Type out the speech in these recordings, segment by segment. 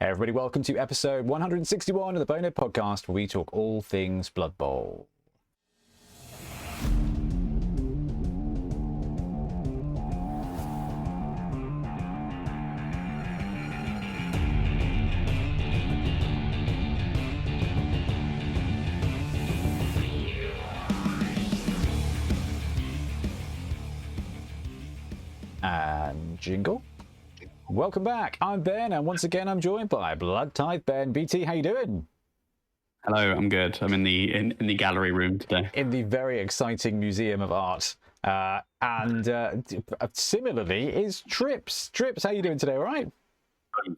Hey everybody, welcome to episode 161 of the Bonehead podcast, where we talk all things Blood Bowl. And jingle. Welcome back. I'm Ben, and once again I'm joined by Blood Tithe Ben. BT, how you doing? Hello, I'm good. I'm in the gallery room today. In the very exciting Museum of Art. Similarly is Trips. Trips, how you doing today? All right?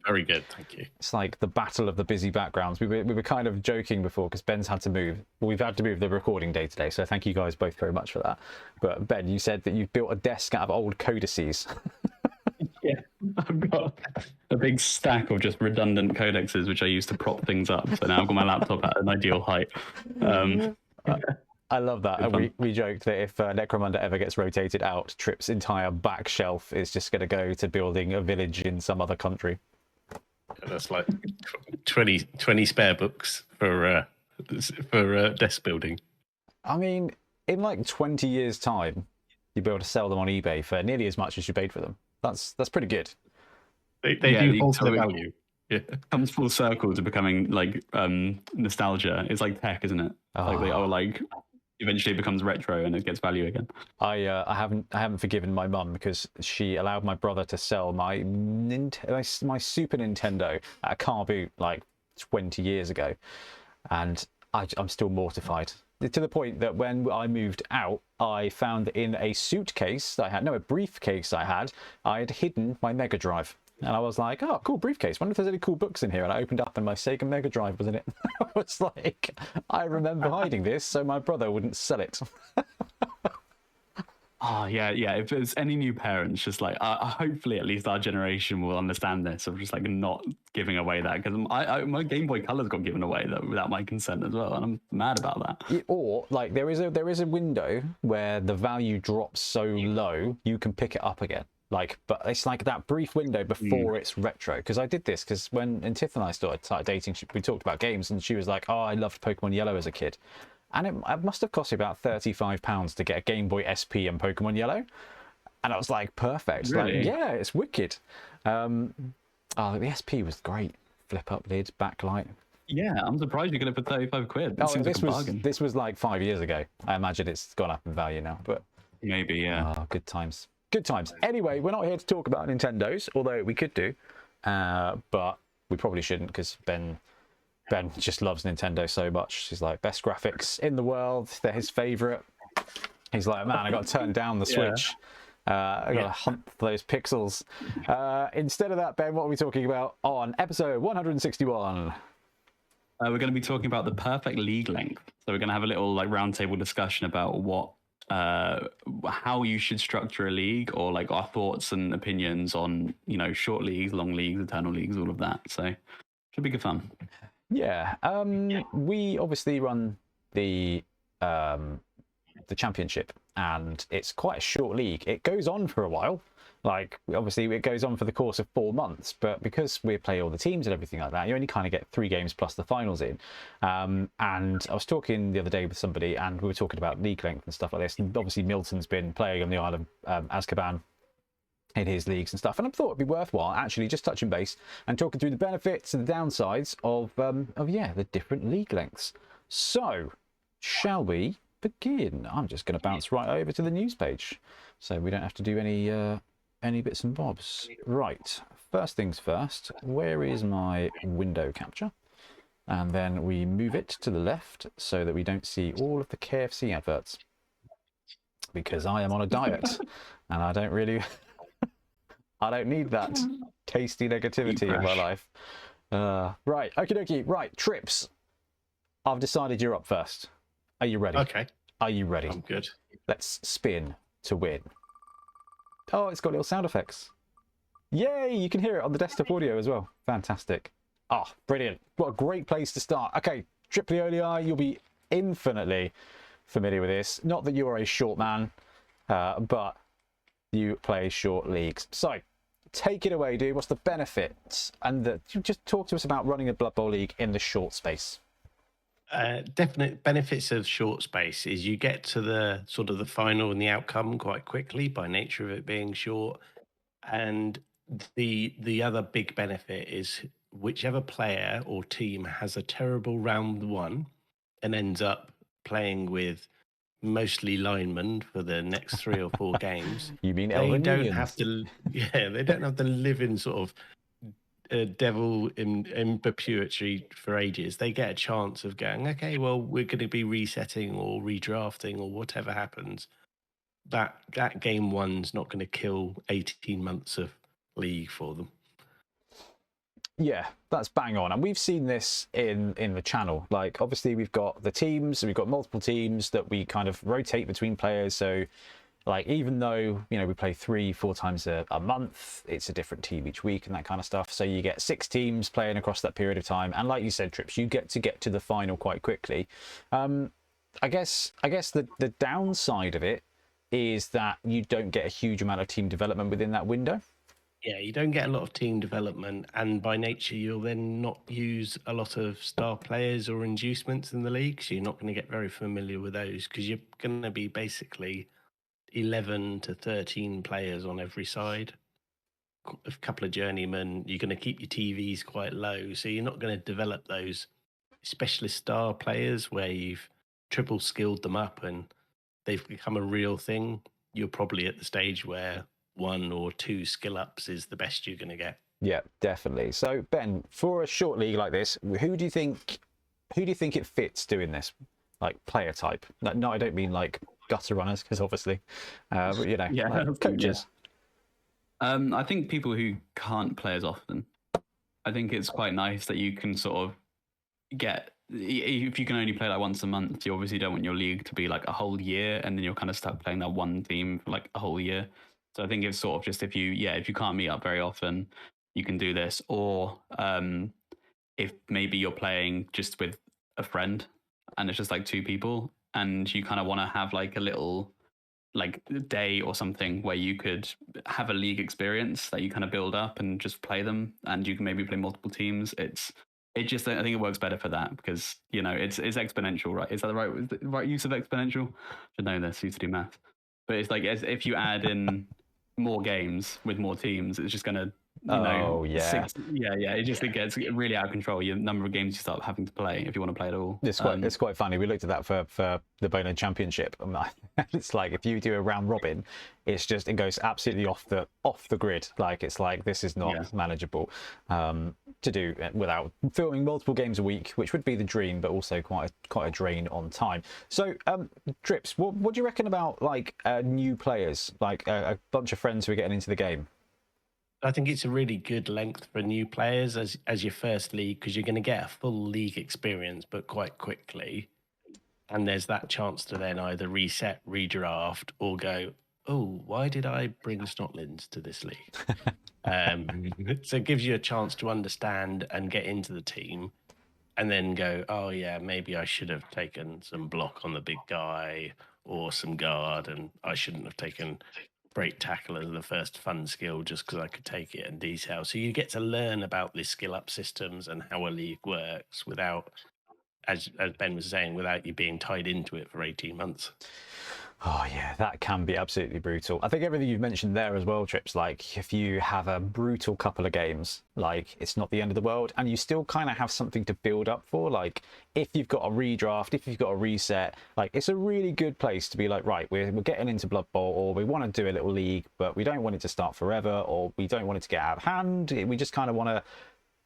Very good, thank you. It's like the battle of the busy backgrounds. We were kind of joking before because Ben's had to move. We've had to move the recording day today, so thank you guys both very much for that. But Ben, you said that you've built a desk out of old codices. Yeah, I've got a big stack of just redundant codexes which I use to prop things up. So now I've got my laptop at an ideal height. I love that. And we joked that if Necromunda ever gets rotated out, Trip's entire back shelf is just going to go to building a village in some other country. That's like 20 spare books for desk building. I mean, in like 20 years' time, you'll be able to sell them on eBay for nearly as much as you paid for them. That's pretty good. They do hold their value. Yeah, it comes full circle to becoming like nostalgia. It's like tech, isn't it? Like eventually it becomes retro and it gets value again. I haven't forgiven my mum because she allowed my brother to sell my Super Nintendo at a car boot like 20 years ago, and I'm still mortified. To the point that when I moved out, I found in a suitcase that I had, no, a briefcase I had hidden my Mega Drive. And I was like, oh, cool briefcase. Wonder if there's any cool books in here. And I opened up and my Sega Mega Drive was in it. I was like, I remember hiding this so my brother wouldn't sell it. Oh, yeah. If there's any new parents, just like, hopefully at least our generation will understand this of just like not giving away that. Because my Game Boy Color's got given away without my consent as well. And I'm mad about that. Or like there is a window where the value drops so low, you can pick it up again. But it's like that brief window before it's retro. Because I did this because when Tiff and I started dating, we talked about games and she was like, oh, I loved Pokemon Yellow as a kid. And it must have cost me about £35 to get a Game Boy SP and Pokemon Yellow. And I was like, perfect. Really? Like, yeah, it's wicked. The SP was great. Flip up lid, backlight. Yeah, I'm surprised you're going to put 35 quid. Oh, this was like 5 years ago. I imagine it's gone up in value now. But maybe, yeah. Oh, good times. Good times. Anyway, we're not here to talk about Nintendos, although we could do. But we probably shouldn't because Ben just loves Nintendo so much. He's like, best graphics in the world. They're his favorite. He's like, man, I got to turn down the Switch. I got to hunt for those pixels. Instead of that, Ben, what are we talking about on episode 161? We're going to be talking about the perfect league length. So we're going to have a little like roundtable discussion about how you should structure a league, or like our thoughts and opinions on, short leagues, long leagues, eternal leagues, all of that. So should be good fun. Yeah, we obviously run the championship, and it's quite a short league. It goes on for a while. Like, obviously, it goes on for the course of 4 months, but because we play all the teams and everything like that, you only kind of get 3 games plus the finals in. And I was talking the other day with somebody, and we were talking about league length and stuff like this. And obviously, Milton's been playing on the Isle of Azkaban in his leagues and stuff, and I thought it'd be worthwhile actually just touching base and talking through the benefits and the downsides of the different league lengths. So shall we begin? I'm just going to bounce right over to the news page so we don't have to do any bits and bobs. Right, first things first, where is my window capture? And then we move it to the left so that we don't see all of the KFC adverts, because I am on a diet and I don't really I don't need that tasty negativity in my life. Right, okie dokie. Right, Trips. I've decided you're up first. Are you ready? Okay. Are you ready? I'm good. Let's spin to win. Oh, it's got little sound effects. Yay, you can hear it on the desktop audio as well. Fantastic. Oh, brilliant. What a great place to start. Okay, Triplioli, you'll be infinitely familiar with this. Not that you are a short man, but you play short leagues. So, take it away, dude. What's the benefits? And just talk to us about running a Blood Bowl league in the short space. Definite benefits of short space is you get to the sort of the final and the outcome quite quickly by nature of it being short. And the other big benefit is whichever player or team has a terrible round one and ends up playing with mostly linemen for the next 3 or 4 games. You mean they Elven don't Unions? have to? Yeah, they don't have to live in sort of devil in perpetuity for ages. They get a chance of going, okay, well, we're going to be resetting or redrafting or whatever happens. That game one's not going to kill 18 months of league for them. Yeah, that's bang on. And we've seen this in the channel. Like, obviously, we've got the teams, we've got multiple teams that we kind of rotate between players. So, like, even though, you know, we play 3-4 times a month, it's a different team each week and that kind of stuff. So you get 6 teams playing across that period of time. And like you said, Trips, you get to the final quite quickly. I guess the downside of it is that you don't get a huge amount of team development within that window. Yeah, you don't get a lot of team development, and by nature, you'll then not use a lot of star players or inducements in the league, so you're not going to get very familiar with those because you're going to be basically 11 to 13 players on every side. A couple of journeymen, you're going to keep your TVs quite low, so you're not going to develop those specialist star players where you've triple skilled them up and they've become a real thing. You're probably at the stage where 1 or 2 skill ups is the best you're going to get. Yeah, definitely. So Ben, for a short league like this, who do you think it fits doing this? Like player type? No, I don't mean like gutter runners, because obviously, but, you know, like coaches. Yeah. I think people who can't play as often. I think it's quite nice that you can sort of get. If you can only play like once a month, you obviously don't want your league to be like a whole year, and then you're kind of stuck playing that one team for like a whole year. So I think it's sort of just if you can't meet up very often, you can do this. Or if maybe you're playing just with a friend and it's just like 2 people and you kind of want to have like a little like day or something where you could have a league experience that you kind of build up and just play them, and you can maybe play multiple teams. I think it works better for that because, you know, it's exponential, right? Is that the right use of exponential? I should know this, used to do math. But it's like if you add in more games with more teams, it's just going to, it gets really out of control. The number of games you start having to play if you want to play at all. It's quite funny. We looked at that for the Bonehead Championship. It's like if you do a round robin, it goes absolutely off the grid. Like it's like this is not manageable to do without filming multiple games a week, which would be the dream, but also quite a drain on time. So, Drips, what do you reckon about like new players, like a bunch of friends who are getting into the game? I think it's a really good length for new players as your first league because you're going to get a full league experience, but quite quickly. And there's that chance to then either reset, redraft, or go, oh, why did I bring Snotlins to this league? So it gives you a chance to understand and get into the team and then go, oh, yeah, maybe I should have taken some block on the big guy or some guard, and I shouldn't have taken break tackle as the first fun skill just because I could take it in detail. So you get to learn about the skill up systems and how a league works without, as Ben was saying, without you being tied into it for 18 months. Oh yeah, that can be absolutely brutal. I think everything you've mentioned there as well, Trips, like if you have a brutal couple of games, like it's not the end of the world and you still kind of have something to build up for. Like if you've got a redraft, if you've got a reset, like it's a really good place to be like, right, we're getting into Blood Bowl, or we want to do a little league, but we don't want it to start forever, or we don't want it to get out of hand. We just kind of want to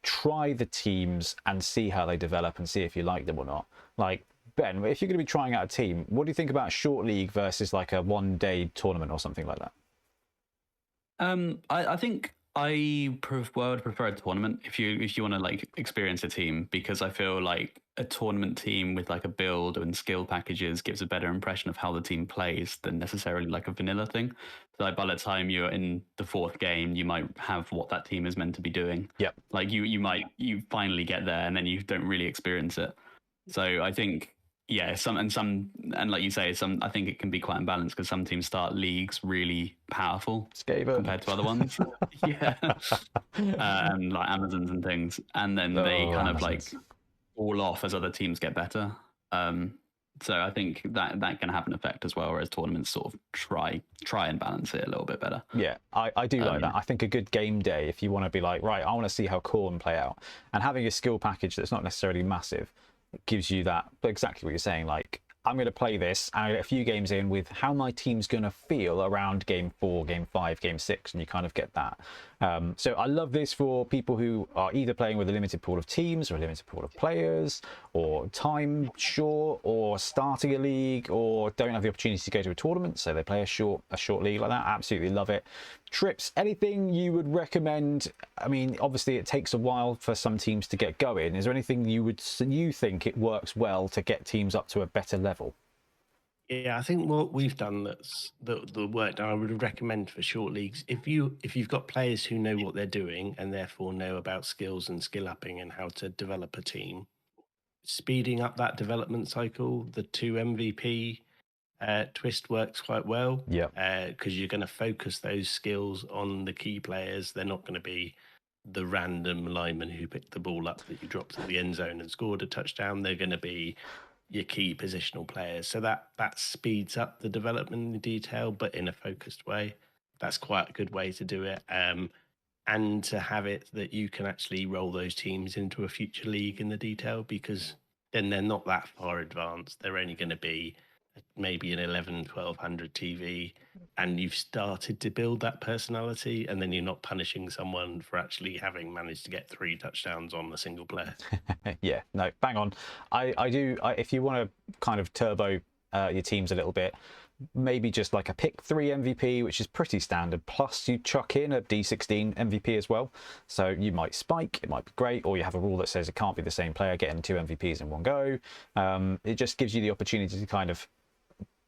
try the teams and see how they develop and see if you like them or not. Like, Ben, if you're going to be trying out a team, what do you think about a short league versus like a one-day tournament or something like that? I think I would prefer a tournament if you want to like experience a team, because I feel like a tournament team with like a build and skill packages gives a better impression of how the team plays than necessarily like a vanilla thing. So like by the time you're in the 4th game, you might have what that team is meant to be doing. Yeah. Like you finally get there and then you don't really experience it. So I think yeah, and like you say, I think it can be quite imbalanced because some teams start leagues really powerful Skaven. compared to other ones. Yeah, and like Amazons and things, and then they kind of like fall off as other teams get better. So I think that can have an effect as well, whereas tournaments sort of try and balance it a little bit better. Yeah, I do like that. I think a good game day, if you want to be like, right, I want to see how Khorne play out, and having a skill package that's not necessarily massive, gives you that, exactly what you're saying, like, I'm going to play this and I get a few games in with how my team's going to feel around game 4, game 5, game 6, and you kind of get that. So I love this for people who are either playing with a limited pool of teams or a limited pool of players, or time short, or starting a league, or don't have the opportunity to go to a tournament, so they play a short league like that. Absolutely love it. Trips, anything you would recommend? I mean, obviously it takes a while for some teams to get going. Is there anything you think it works well to get teams up to a better level? Yeah, I think what we've done that's the work that I would recommend for short leagues, if you've got players who know what they're doing and therefore know about skills and skill upping and how to develop a team, speeding up that development cycle, the 2 MVP twist works quite well. Yeah. Because you're going to focus those skills on the key players. They're not going to be the random lineman who picked the ball up that you dropped at the end zone and scored a touchdown. They're going to be your key positional players. So that speeds up the development in detail, but in a focused way. That's quite a good way to do it. And to have it that you can actually roll those teams into a future league in the detail, because then they're not that far advanced. They're only going to be maybe an 1200 TV, and you've started to build that personality, and then you're not punishing someone for actually having managed to get 3 touchdowns on a single player. Yeah, no, bang on. I do. If you want to kind of turbo your teams a little bit, maybe just like a pick 3 MVP, which is pretty standard, plus you chuck in a D16 MVP as well. So you might spike, it might be great, or you have a rule that says it can't be the same player getting 2 MVPs in one go. It just gives you the opportunity to kind of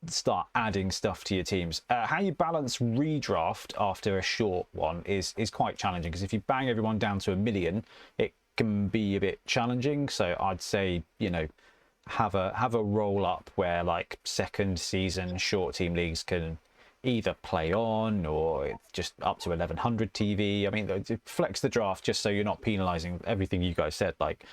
start adding stuff to your teams. How you balance redraft after a short one is quite challenging, because if you bang everyone down to 1 million, it can be a bit challenging. So I'd say, you know, have a roll up where like second season short team leagues can either play on, or it's just up to 1100 TV. I mean, flex the draft just so you're not penalizing everything you guys said. Like,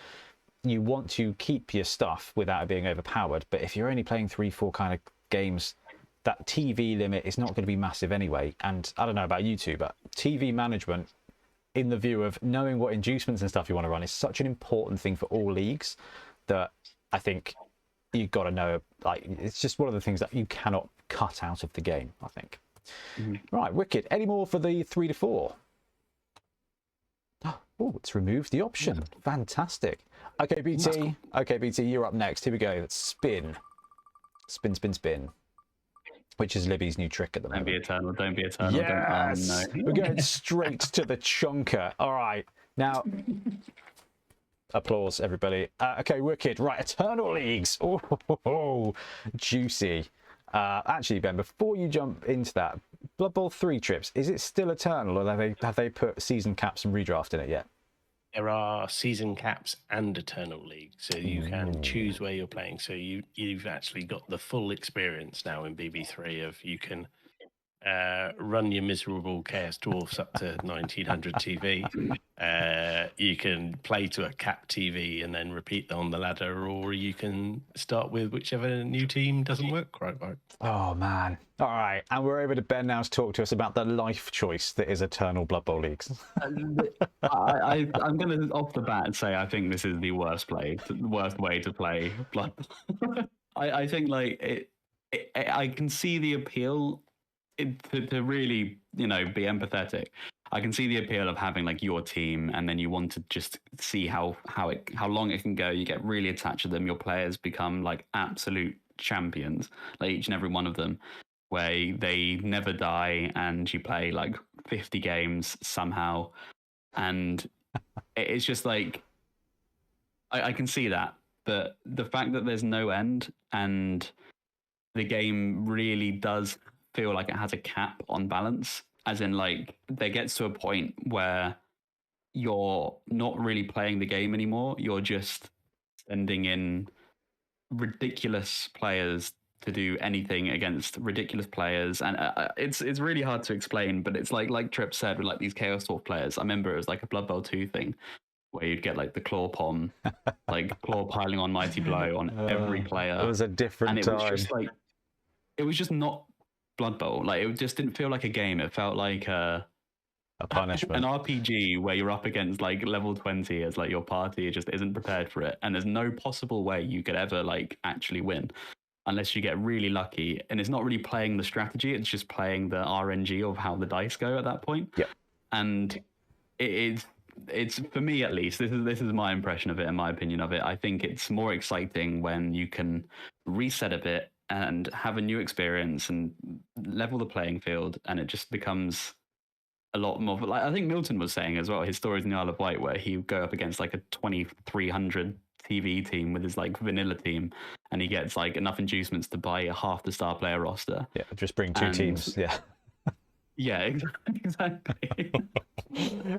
you want to keep your stuff without it being overpowered, but if you're only playing 3-4 kind of games, that TV limit is not going to be massive anyway. And I don't know about you two, but TV management, in the view of knowing what inducements and stuff you want to run, is such an important thing for all leagues that I think you've got to know. Like, it's just one of the things that you cannot cut out of the game, I think. Right, wicked. Any more for the 3 to 4? Oh, it's removed the option. Fantastic. Okay, BT. Okay, BT, you're up next. Here we go. Let's spin. Spin, spin, spin. Which is Libby's new trick at the moment. Don't be eternal. Yes! Oh, no. We're going straight to the chunker. All right. Now, applause, everybody. Okay, wicked. Right, Eternal Leagues. Oh, juicy. Actually, Ben, before you jump into that, Blood Bowl 3 trips, is it still Eternal, or have they put season caps and redraft in it yet? There are season caps and Eternal League, so you can choose where you're playing. So you've actually got the full experience now in BB3 of you can run your miserable Chaos Dwarfs up to 1900 TV. You can play to a cap TV and then repeat on the ladder, or you can start with whichever new team doesn't work quite right. Oh, man. All right. And we're over to Ben now to talk to us about the life choice that is Eternal Blood Bowl Leagues. I'm going to, off the bat, say I think this is the worst way to play Blood Bowl. I think, like, I can see the appeal to really, you know, be empathetic. I can see the appeal of having like your team, and then you want to just see how long it can go. You get really attached to them. Your players become like absolute champions, like each and every one of them, where they never die, and you play like 50 games somehow, and it's just like I can see that. But the fact that there's no end, and the game really does feel like it has a cap on balance, as in like there gets to a point where you're not really playing the game anymore. You're just sending in ridiculous players to do anything against ridiculous players, and it's really hard to explain. But it's like Trip said, with like these Chaos Dwarf players. I remember it was like a Blood Bowl 2 thing where you'd get like the claw pom, like claw piling on mighty blow on every player. It was a different and time. It was just like, it was just not Blood Bowl. Like, it just didn't feel like a game. It felt like a punishment, an RPG where you're up against like level 20 as like your party just isn't prepared for it, and there's no possible way you could ever like actually win unless you get really lucky. And it's not really playing the strategy, it's just playing the RNG of how the dice go at that point. Yeah. And it's for me, at least, this is my impression of it and my opinion of it. I think it's more exciting when you can reset a bit and have a new experience and level the playing field, and it just becomes a lot more like, I think Milton was saying as well, his stories in the Isle of Wight, where he would go up against like a 2300 TV team with his like vanilla team, and he gets like enough inducements to buy a half the star player roster. Yeah, just bring two teams. Yeah. Yeah, exactly.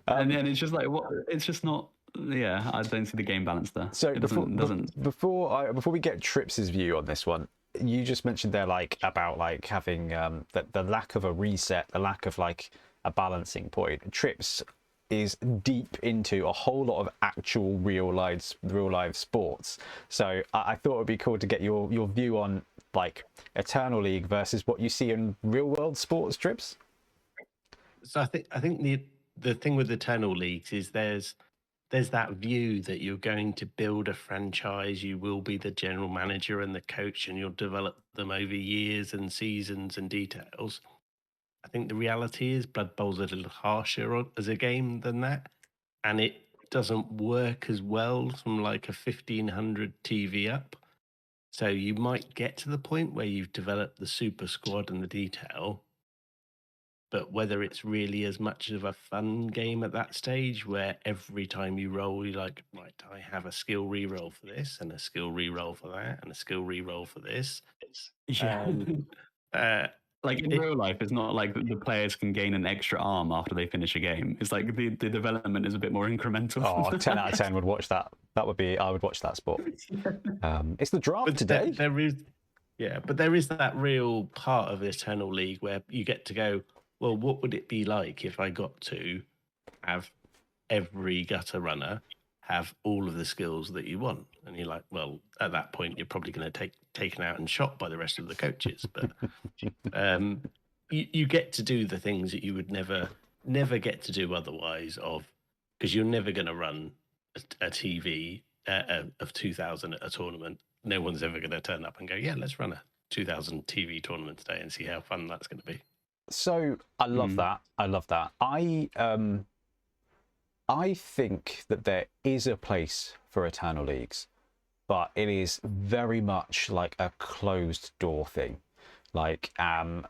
And then it's just like, what? It's just not. Yeah, I don't see the game balance there. So it doesn't. Before we get Trips's view on this one, you just mentioned there like about like having the lack of a reset, the lack of like a balancing point. Trips is deep into a whole lot of actual real life sports. So I thought it'd be cool to get your view on like Eternal League versus what you see in real world sports, Trips. So I think the thing with Eternal Leagues is there's that view that you're going to build a franchise, you will be the general manager and the coach, and you'll develop them over years and seasons and details. I think the reality is Blood Bowl's a little harsher as a game than that, and it doesn't work as well from like a 1500 TV up. So you might get to the point where you've developed the super squad and the detail, but whether it's really as much of a fun game at that stage, where every time you roll, you're like, right, I have a skill reroll for this, and a skill reroll for that, and a skill reroll for this. Like in real life, it's not like the players can gain an extra arm after they finish a game. It's like the development is a bit more incremental. Oh, 10 out of 10 would watch that. I would watch that sport. It's the draft today. But there is that real part of the Eternal League where you get to go, well, what would it be like if I got to have every gutter runner have all of the skills that you want? And you're like, well, at that point, you're probably going to taken out and shot by the rest of the coaches. But you get to do the things that you would never get to do otherwise, because you're never going to run a TV of 2000 at a tournament. No one's ever going to turn up and go, yeah, let's run a 2000 TV tournament today and see how fun that's going to be. So I love that. I love that. I think that there is a place for Eternal Leagues, but it is very much like a closed door thing. Like, and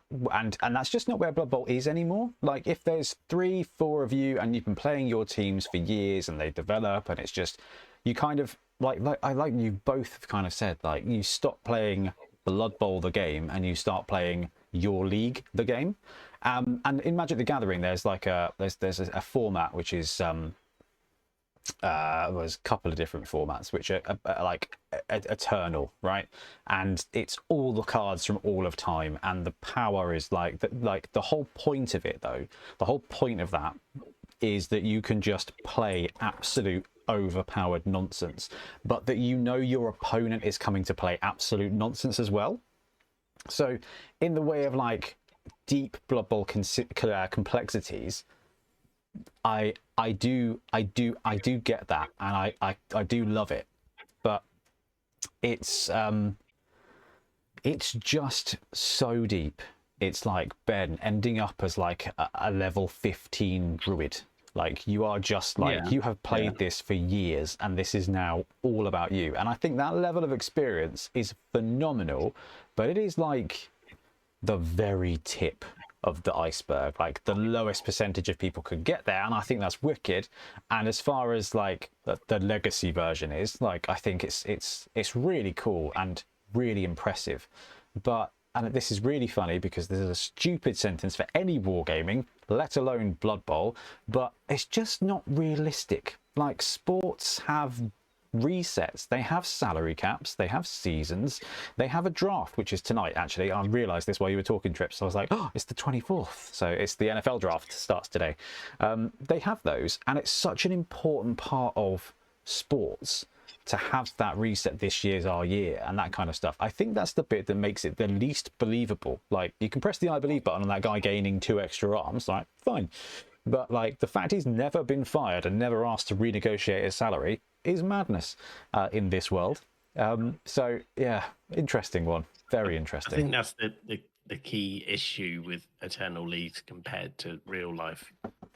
that's just not where Blood Bowl is anymore. Like, if there's 3-4 of you and you've been playing your teams for years and they develop, and it's just, you kind of like you both have kind of said, like, you stop playing Blood Bowl the game and you start playing your league the game. And in Magic the Gathering, there's like there's a format which is there's a couple of different formats which are like eternal, right? And it's all the cards from all of time, and the power is like the whole point of it, though. The whole point of that is that you can just play absolute overpowered nonsense, but that you know your opponent is coming to play absolute nonsense as well. So in the way of like deep Blood Bowl complexities, I do get that, and I do love it, but it's just so deep. It's like Ben ending up as like a level 15 druid. Like, you are just like, you have played this for years, and this is now all about you. And I think that level of experience is phenomenal, but it is like the very tip of the iceberg. Like, the lowest percentage of people could get there, and I think that's wicked. And as far as like the legacy version is, like, I think it's really cool and really impressive. But, and this is really funny because this is a stupid sentence for any wargaming, let alone Blood Bowl, but it's just not realistic. Like, sports have resets. They have salary caps, they have seasons, they have a draft, which is tonight, actually. I realised this while you were talking, Trips. I was like, oh, it's the 24th. So it's the NFL draft starts today. They have those, and it's such an important part of sports to have that reset. This year's our year and that kind of stuff. I think that's the bit that makes it the least believable. Like, you can press the I believe button on that guy gaining 2 extra arms, like, fine. But like, the fact he's never been fired and never asked to renegotiate his salary is madness in this world. So yeah, interesting one. Very interesting. I think that's the key issue with Eternal Leagues compared to real life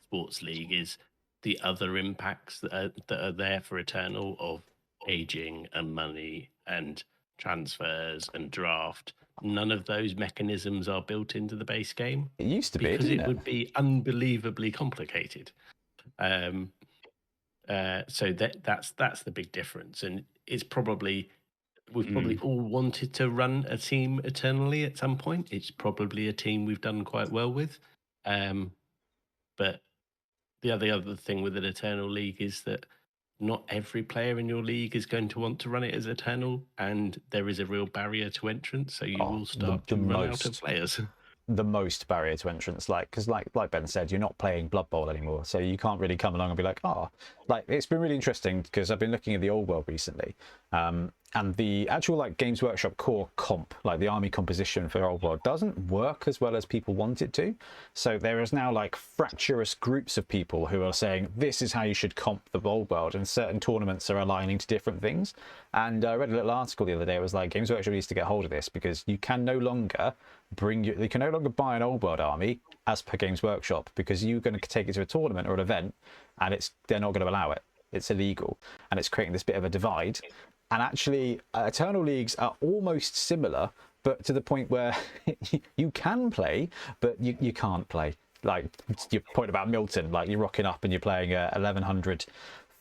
sports league is the other impacts that are there for Eternal of aging and money and transfers and draft. None of those mechanisms are built into the base game. It used to be, because didn't it would be unbelievably complicated. So that's the big difference, and it's probably we've probably all wanted to run a team eternally at some point. It's probably a team we've done quite well with, but the other thing with an Eternal League is that not every player in your league is going to want to run it as Eternal, and there is a real barrier to entrance. So you will start to run out of players. The most barrier to entrance, because like Ben said, you're not playing Blood Bowl anymore, so you can't really come along and be like, like, it's been really interesting because I've been looking at the old world recently, and the actual like Games Workshop core comp, like the army composition for old world, doesn't work as well as people want it to. So there is now like fractious groups of people who are saying this is how you should comp the old world, and certain tournaments are aligning to different things. And I read a little article the other day. It was like, Games Workshop needs to get hold of this, because you can no longer you can no longer buy an old world army as per Games Workshop, because you're going to take it to a tournament or an event and they're not going to allow it. It's illegal, and it's creating this bit of a divide. And actually, Eternal Leagues are almost similar, but to the point where you can play, but you can't play. Like your point about Milton, like you're rocking up and you're playing a 1100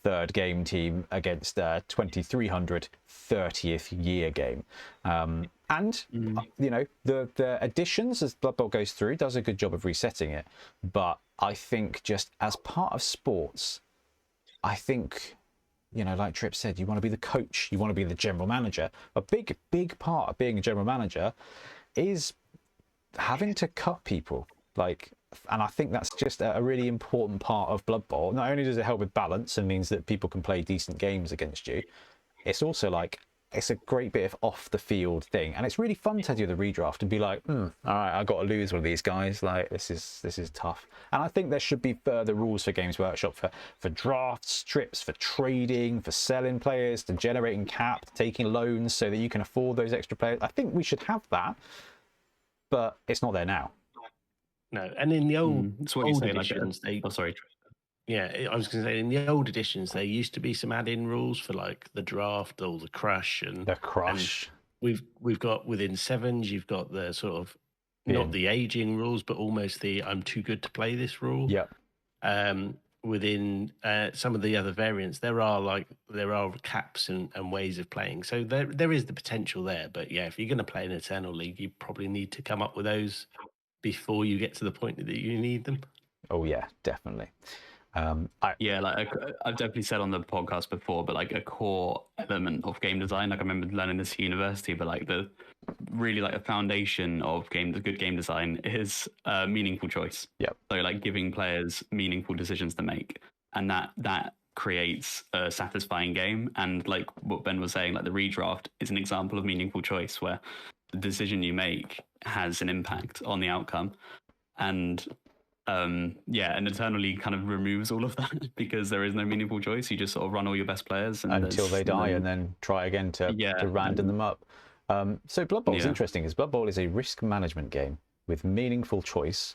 third game team against a 2300 30th year game. You know, the additions as Blood Bowl goes through does a good job of resetting it. But I think just as part of sports, I think, you know, like Trip said, you want to be the coach, you want to be the general manager. A big part of being a general manager is having to cut people. And I think that's just a really important part of Blood Bowl. Not only does it help with balance and means that people can play decent games against you, it's also like, it's a great bit of off the field thing, and it's really fun to do the redraft and be like, all right, I got to lose one of these guys. Like, this is tough. And I think there should be further rules for Games Workshop for drafts, strips, for trading, for selling players, to generating cap, taking loans so that you can afford those extra players. I think we should have that, but it's not there now. No, and in the old editions, yeah, I was going to say, in the old editions, there used to be some add-in rules for like the draft or the crush, and the crush. And we've got within sevens, you've got the sort of not the aging rules, but almost the I'm too good to play this rule. Yeah. Within some of the other variants, there are caps and ways of playing. So there is the potential there. But yeah, if you're going to play an Eternal League, you probably need to come up with those before you get to the point that you need them. Oh yeah, definitely. I've definitely said on the podcast before, but like a core element of game design, like I remember learning this at university, but like the foundation of good game design is meaningful choice. Yeah. So like giving players meaningful decisions to make, and that creates a satisfying game. And like what Ben was saying, like the redraft is an example of meaningful choice where the decision you make has an impact on the outcome. And an Eternal League kind of removes all of that because there is no meaningful choice. You just sort of run all your best players until they die, and then try again to random them up. So Blood Bowl is interesting, because Blood Bowl is a risk management game with meaningful choice,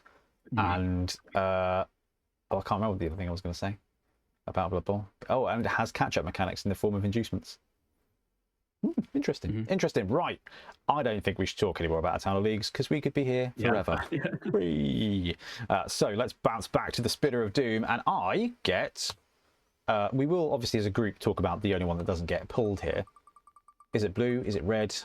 and I can't remember what the other thing I was going to say about Blood Bowl. Oh, and it has catch-up mechanics in the form of inducements. Interesting. Interesting. Right. I don't think we should talk anymore about Eternal Leagues, because we could be here forever. So let's bounce back to the Spitter of Doom, and I get... we will, obviously, as a group, talk about the only one that doesn't get pulled here. Is it blue? Is it red?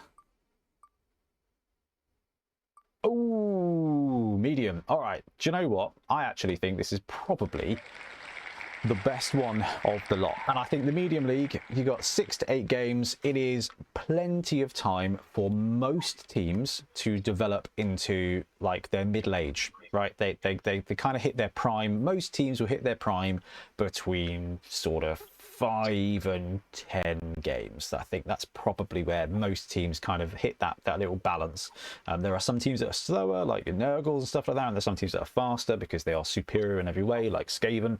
Oh, medium. All right. Do you know what? I actually think this is probably the best one of the lot. And I think the medium league, you got 6 to 8 games. It is plenty of time for most teams to develop into like their middle age, right? They kind of hit their prime. Most teams will hit their prime between sort of 5 and 10 games. I think that's probably where most teams kind of hit that little balance. There are some teams that are slower, like Nurgles and stuff like that, and there's some teams that are faster because they are superior in every way, like Skaven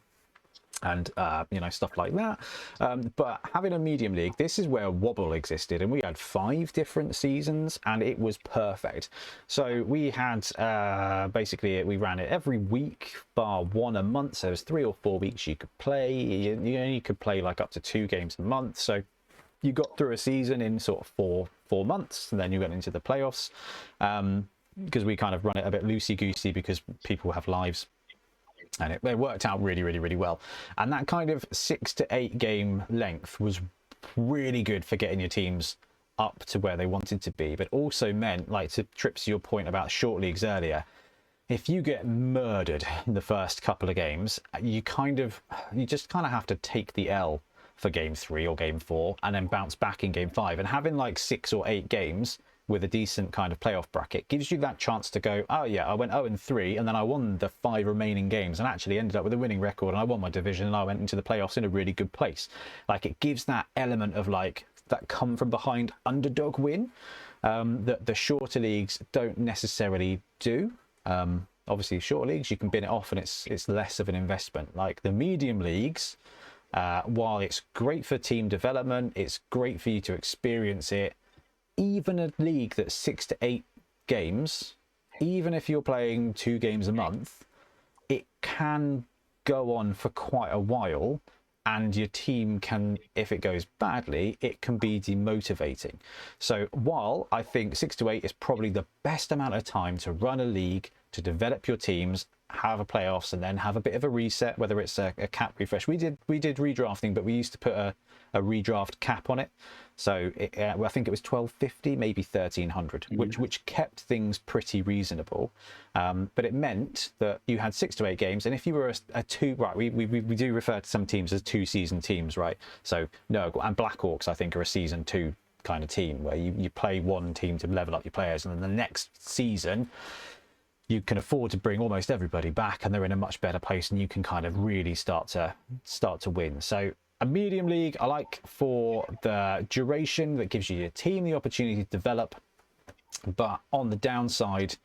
and stuff like that. But having a medium league, this is where Wobble existed, and we had 5 different seasons, and it was perfect. So we had basically we ran it every week bar 1 a month. So it was 3 or 4 weeks you could play. You could play like up to 2 games a month. So you got through a season in sort of 4 months, and then you went into the playoffs, because we kind of run it a bit loosey goosey because people have lives. And it worked out really, really, really well. And that kind of 6 to 8 game length was really good for getting your teams up to where they wanted to be, but also meant, like to Trips, your point about short leagues earlier, if you get murdered in the first couple of games, you just kind of have to take the L for game 3 or game 4 and then bounce back in game 5. And having like 6 or 8 games with a decent kind of playoff bracket gives you that chance to go, oh yeah, I went 0-3 and then I won the 5 remaining games and actually ended up with a winning record, and I won my division and I went into the playoffs in a really good place. Like, it gives that element of like that come from behind underdog win that the shorter leagues don't necessarily do. Obviously shorter leagues you can bin it off and it's less of an investment. Like the medium leagues, while it's great for team development, it's great for you to experience it. Even a league that's 6 to 8 games, even if you're playing 2 games a month, it can go on for quite a while, and your team can, if it goes badly, it can be demotivating. So while I think 6 to 8 is probably the best amount of time to run a league, to develop your teams, have a playoffs, and then have a bit of a reset, whether it's a cap refresh. We did redrafting, but we used to put a redraft cap on it. So I think it was 1250, maybe 1300, which kept things pretty reasonable. But it meant that you had 6 to 8 games, and if you were a 2, right, we do refer to some teams as 2-season teams, right? So Nurgle and Black Orcs, I think, are a season 2 kind of team where you play one team to level up your players, and then the next season you can afford to bring almost everybody back, and they're in a much better place, and you can kind of really start to win. So a medium league I like for the duration that gives you your team the opportunity to develop, but on the downside,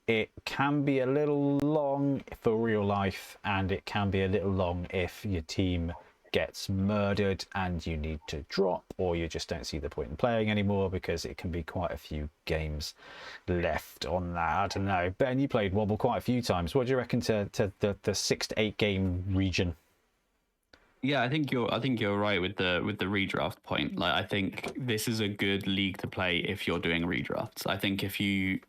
it can be a little long for real life, and it can be a little long if your team gets murdered and you need to drop, or you just don't see the point in playing anymore, because it can be quite a few games left on that. I don't know, Ben, you played Wobble quite a few times. What do you reckon to the 6 to 8 game region? Yeah, I think you're right with the redraft point. Like, I think this is a good league to play if you're doing redrafts. I think if you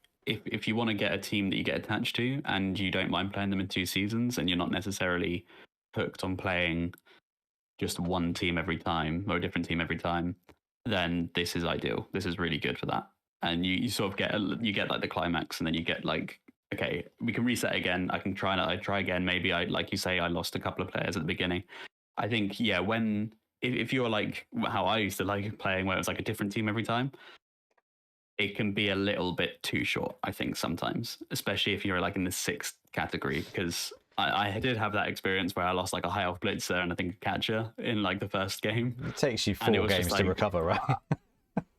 want to get a team that you get attached to and you don't mind playing them in 2 seasons, and you're not necessarily hooked on playing just one team every time or a different team every time, then this is ideal. This is really good for that. And you sort of get like the climax, and then you get like, okay, we can reset again. I try again. Maybe like you say, I lost a couple of players at the beginning. I think, yeah, if you're like how I used to like playing, where it was like a different team every time, it can be a little bit too short, I think, sometimes, especially if you're like in the 6th category, because I did have that experience where I lost like a high elf blitzer and I think a catcher in like the first game. It takes you 4 games to recover, right?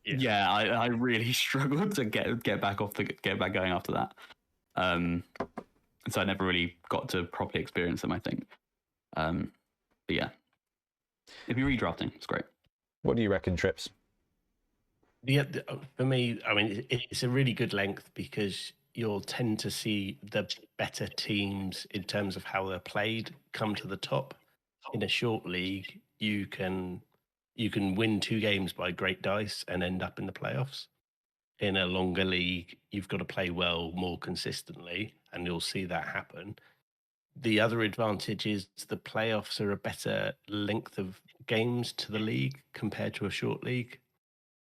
Yeah, I really struggled to get back going after that. So I never really got to properly experience them, I think. But yeah, if you're redrafting, it's great. What do you reckon, Trips? Yeah, for me, I mean, it's a really good length because you'll tend to see the better teams in terms of how they're played come to the top. In a short league, you can win 2 games by great dice and end up in the playoffs. In a longer league, you've got to play well more consistently, and you'll see that happen. The other advantage is the playoffs are a better length of games to the league compared to a short league.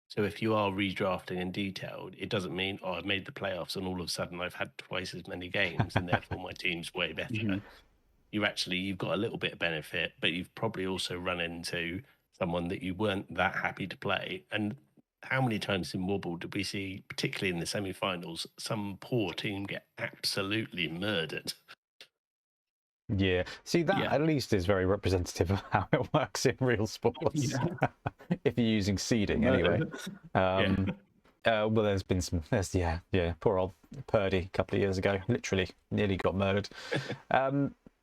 So if you are redrafting and detailed, it doesn't mean, oh, I've made the playoffs and all of a sudden I've had twice as many games and therefore my team's way better. you've got a little bit of benefit, but you've probably also run into someone that you weren't that happy to play. And how many times in Wobble did we see, particularly in the semi-finals, some poor team get absolutely murdered? Yeah. See, that Yeah. at least is very representative of how it works in real sports. If you're using seeding, anyway. Well, there's been some. Yeah. Poor old Purdy a couple of years ago, literally nearly got murdered.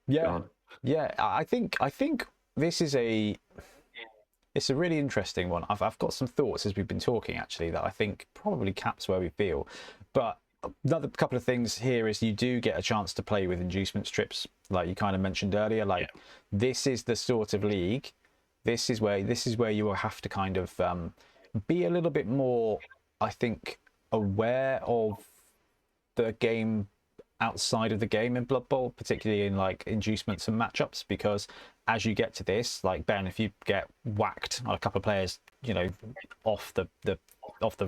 Yeah. I think this is it's a really interesting one. I've got some thoughts as we've been talking, actually, that I think probably caps where we feel. But another couple of things here is you do get a chance to play with inducement strips, like you kind of mentioned earlier. Like this is the sort of league. This is where you will have to kind of be a little bit more, I think, aware of the game outside of the game in Blood Bowl, particularly in like inducements and matchups, because as you get to this, like Ben, if you get whacked on a couple of players, you know, off the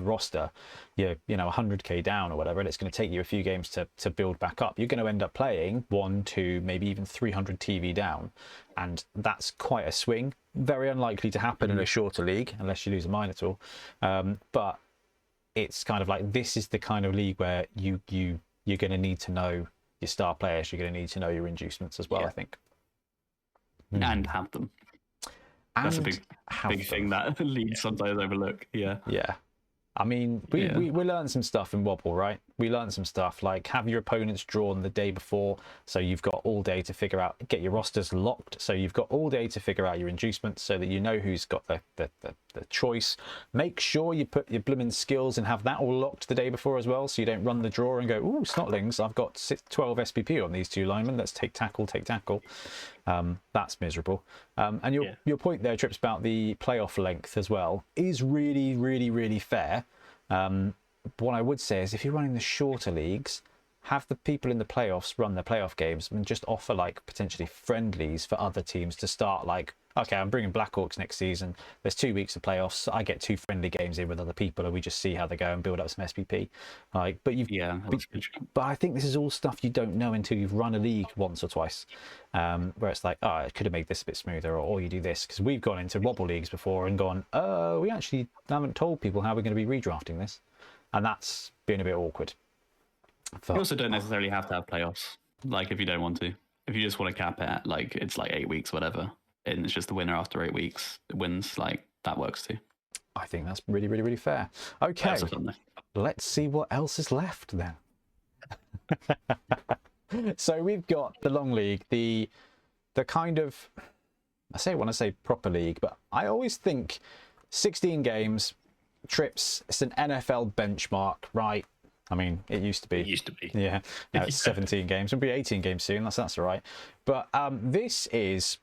roster, you're 100k down or whatever, and it's going to take you a few games to build back up. You're going to end up playing 1, 2, maybe even 300 TV down, and that's quite a swing. Very unlikely to happen in a shorter league unless you lose a mine at all. But it's kind of like, this is the kind of league where you're going to need to know your star players. You're going to need to know your inducements as well, I think. And have them. That's a big thing that leagues sometimes overlook. Yeah. I mean, we learned some stuff in Wobble, right? We learned some stuff like have your opponents drawn the day before, so you've got all day to figure out, get your rosters locked, so you've got all day to figure out your inducements so that you know who's got the choice. Make sure you put your blooming skills and have that all locked the day before as well, so you don't run the draw and go, ooh, snotlings, I've got 12 SPP on these two linemen, let's take tackle. That's miserable. And your point there, Trips, about the playoff length as well is really, really, really fair. What I would say is if you're running the shorter leagues, have the people in the playoffs run their playoff games and just offer like potentially friendlies for other teams to start. Like, okay, I'm bringing Blackhawks next season. There's 2 weeks of playoffs. I get 2 friendly games in with other people, and we just see how they go and build up some SPP. Like, but but I think this is all stuff you don't know until you've run a league once or twice, where it's like, oh, I could have made this a bit smoother, or you do this, because we've gone into Wobble leagues before and gone, oh, we actually haven't told people how we're going to be redrafting this, and that's been a bit awkward. You also don't necessarily have to have playoffs. Like, if you don't want to, if you just want to cap it at like it's like 8 weeks, whatever, and it's just the winner after 8 weeks wins, like that works too. I think that's really, really, really fair. Okay, let's see what else is left then. So we've got the long league, the kind of, I want to say proper league, but I always think 16 games, Trips, it's an NFL benchmark, right? I mean, it used to be. Yeah. Now it's 17 games. It'll be 18 games soon. That's all right. But this is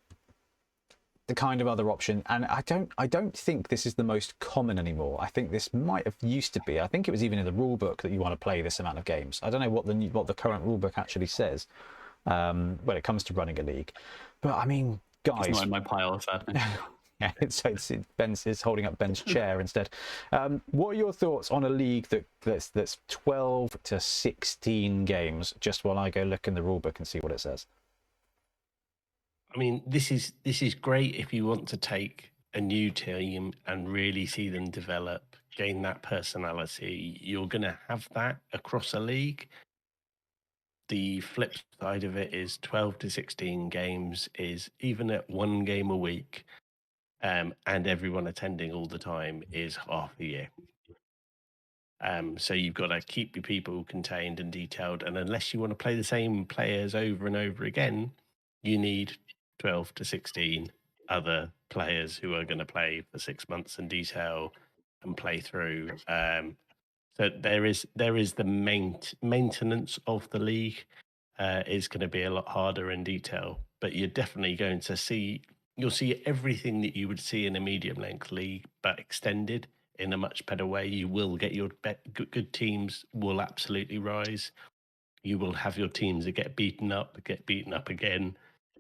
the kind of other option, and I don't think this is the most common anymore. I think this might have used to be. I think it was even in the rule book that you want to play this amount of games. I don't know what the current rule book actually says when it comes to running a league. But I mean, guys, it's not in my pile, sadly. Yeah, Ben's is holding up Ben's chair instead. What are your thoughts on a league that's 12 to 16 games? Just while I go look in the rulebook and see what it says. I mean, this is great if you want to take a new team and really see them develop, gain that personality. You're going to have that across a league. The flip side of it is 12 to 16 games is even at 1 game a week. And everyone attending all the time is half a year. So you've got to keep your people contained and detailed. And unless you want to play the same players over and over again, you need 12 to 16 other players who are going to play for 6 months in detail and play through. So there is the maintenance of the league is going to be a lot harder in detail, but you're definitely going to see. You'll see everything that you would see in a medium length league, but extended in a much better way. You will get your good teams will absolutely rise. You will have your teams that get beaten up again,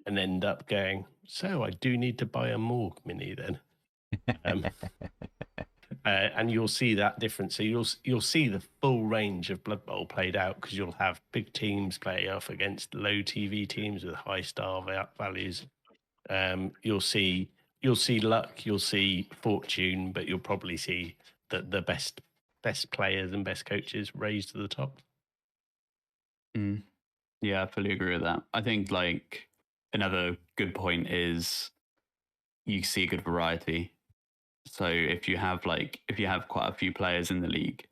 and end up going, so I do need to buy a Morg mini then. And you'll see that difference. So you'll see the full range of Blood Bowl played out, because you'll have big teams play off against low TV teams with high star values. You'll see luck, you'll see fortune, but you'll probably see the best players and best coaches raised to the top. Yeah, I fully agree with that. I think like another good point is you see a good variety. So if you have quite a few players in the league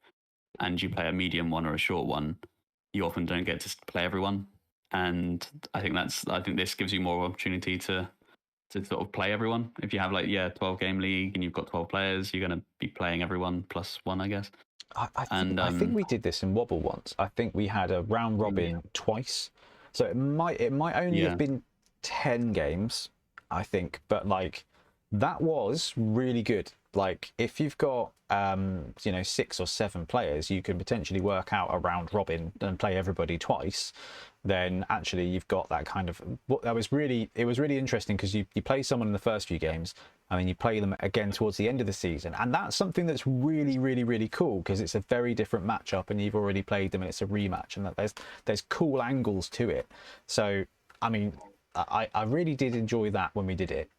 and you play a medium one or a short one, you often don't get to play everyone. And I think this gives you more opportunity to sort of play everyone. If you have 12 game league and you've got 12 players, you're going to be playing everyone plus one, I guess. I think we did this in Wobble once. I think we had a round robin twice, so it might only have been 10 games, I think, but like that was really good. Like if you've got 6 or 7 players, you can potentially work out a round robin and play everybody twice. Then actually you've got that kind of it was really interesting, because you play someone in the first few games and then you play them again towards the end of the season, and that's something that's really, really, really cool, because it's a very different matchup and you've already played them and it's a rematch, and that there's cool angles to it. So I mean, I really did enjoy that when we did it.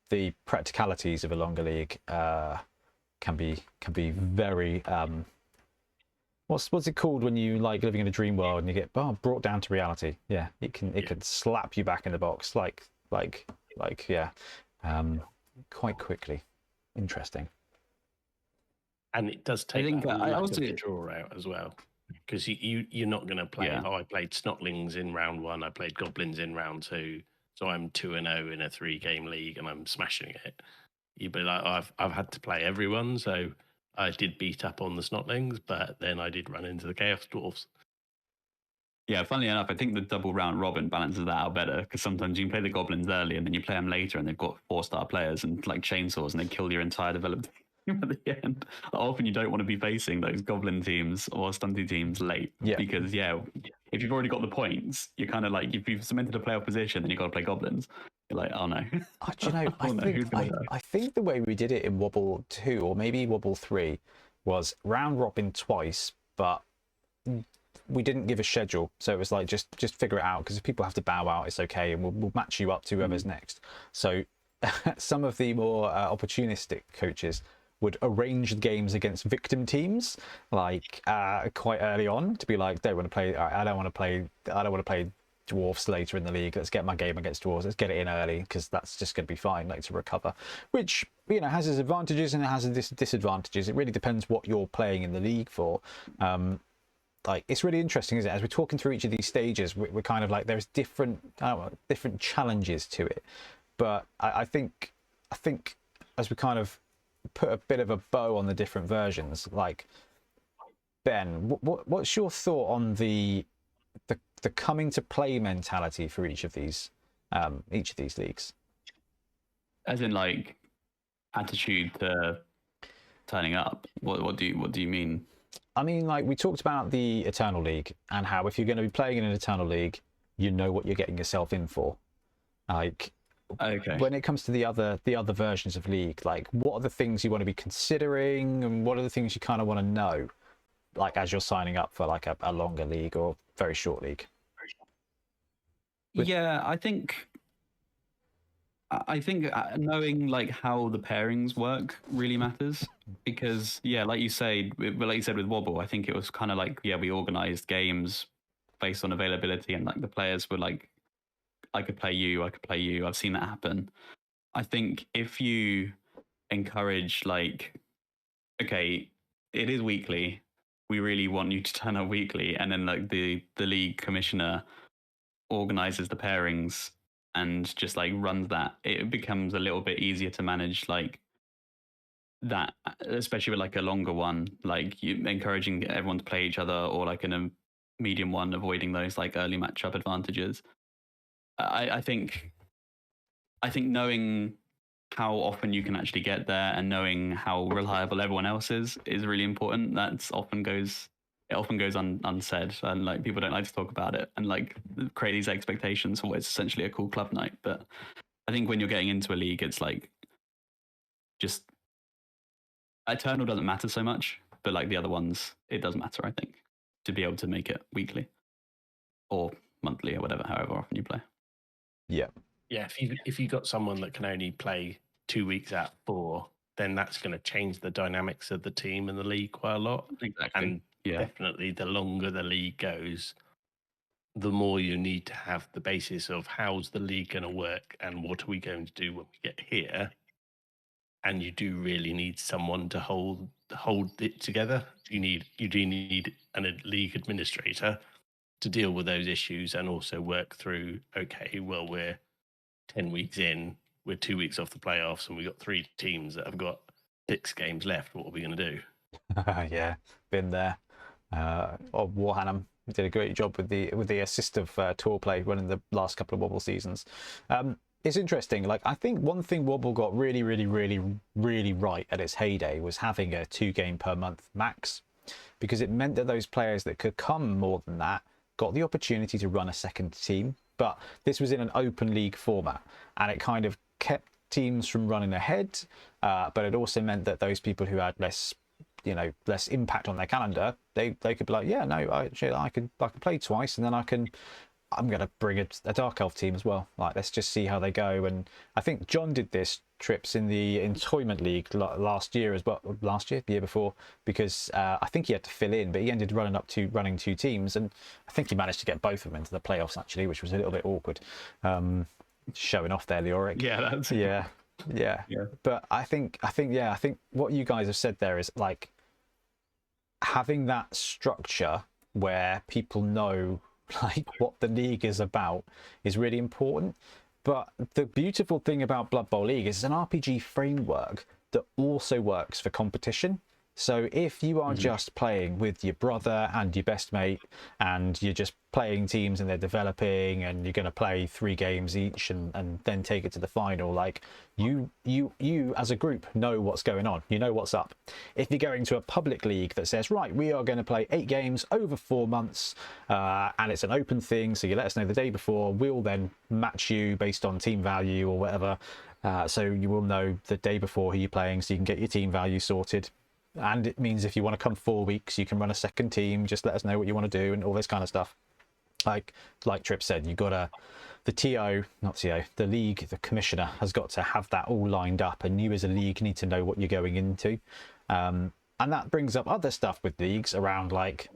The practicalities of a longer league can be very what's it called when you like living in a dream world and you get brought down to reality? Yeah, it can slap you back in the box quite quickly. Interesting. And it does take I also the draw out as well, because you're not going to play. I played Snotlings in round 1. I played Goblins in round 2. So I'm 2-0 in a 3-game league and I'm smashing it. You'd be like, I've had to play everyone, so I did beat up on the Snotlings, but then I did run into the Chaos Dwarfs. Yeah, funnily enough, I think the double round robin balances that out better, because sometimes you can play the Goblins early and then you play them later and they've got 4-star players and like chainsaws and they kill your entire developed team at the end. Often you don't want to be facing those Goblin teams or stunty teams late, because if you've already got the points, you're kind of like, if you've cemented a playoff position, then you've got to play Goblins. You're like, oh no. Do you know, I think the way we did it in Wobble 2 or maybe Wobble 3 was round robin twice, but we didn't give a schedule, so it was like just figure it out, because if people have to bow out, it's okay, and we'll match you up to whoever's next. So some of the more opportunistic coaches would arrange the games against victim teams, like quite early on, to be like, I don't want to play dwarfs later in the league. Let's get my game against dwarves. Let's get it in early, because that's just going to be fine, like, to recover. Which has its advantages and it has its disadvantages. It really depends what you're playing in the league for. Like, it's really interesting, isn't it? As we're talking through each of these stages, we're kind of like, there's different challenges to it. But I think as we kind of put a bit of a bow on the different versions, like, Ben, what's your thought on the coming to play mentality for each of these leagues? As in, like, attitude to turning up. What do you mean? I mean, like, we talked about the Eternal League and how if you're going to be playing in an Eternal League, you know what you're getting yourself in for. Like, when it comes to the other versions of League, like, what are the things you want to be considering, and what are the things you kind of want to know, like, as you're signing up for like a longer league or very short league? Yeah, I think knowing like how the pairings work really matters, because like you said with Wobble, I think it was kind of like, we organized games based on availability, and like the players were like, I could play you. I've seen that happen. I think if you encourage, like, okay, it is weekly, we really want you to turn up weekly, and then like the league commissioner organizes the pairings and just like runs that, it becomes a little bit easier to manage, like that, especially with like a longer one, like you encouraging everyone to play each other, or like in a medium one, avoiding those like early matchup advantages. I think knowing how often you can actually get there and knowing how reliable everyone else is really important. It often goes unsaid, and like people don't like to talk about it and like create these expectations for what is essentially a cool club night. But I think when you're getting into a league, it's like just Eternal doesn't matter so much, but like the other ones, it does matter, I think, to be able to make it weekly or monthly or whatever, however often you play. Yeah. Yeah, if you got someone that can only play 2 weeks out of 4, then that's going to change the dynamics of the team and the league quite a lot. Exactly. And Yeah. definitely the longer the league goes, the more you need to have the basis of how's the league going to work and what are we going to do when we get here. And you do really need someone to hold it together. You do need a league administrator to deal with those issues and also work through, okay, well, we're 10 weeks in, we're 2 weeks off the playoffs, and we've got 3 teams that have got 6 games left. What are we going to do? Yeah, been there. Warhammer did a great job with the assist of tour play running the last couple of Wobble seasons. It's interesting. Like, I think one thing Wobble got really right at its heyday was having a 2 game per month max, because it meant that those players that could come more than that got the opportunity to run a second team. But this was in an open league format, and it kind of kept teams from running ahead, but it also meant that those people who had less impact on their calendar, they could be like, yeah, no, I can play twice, and then I'm going to bring a Dark Elf team as well. Like, let's just see how they go. And I think John did this trips in the Entoyment League last year as well. The year before, because I think he had to fill in, but he ended running 2 teams, and I think he managed to get both of them into the playoffs actually, which was a little bit awkward. Showing off there, Leoric. Yeah, that's yeah. But I think what you guys have said there is, like, having that structure where people know like what the league is about is really important. But the beautiful thing about Blood Bowl League is it's an RPG framework that also works for competition. So if you are just playing with your brother and your best mate, and you're just playing teams and they're developing, and you're going to play 3 games each and then take it to the final, like, you as a group know what's going on, you know what's up. If you're going to a public league that says, right, we are going to play 8 games over 4 months, and it's an open thing, so you let us know the day before, we'll then match you based on team value or whatever, so you will know the day before who you're playing, so you can get your team value sorted. And it means if you want to come 4 weeks, you can run a second team. Just let us know what you want to do and all this kind of stuff. Like Trip said, you got the league, the commissioner has got to have that all lined up, and you as a league need to know what you're going into. And that brings up other stuff with leagues around, like,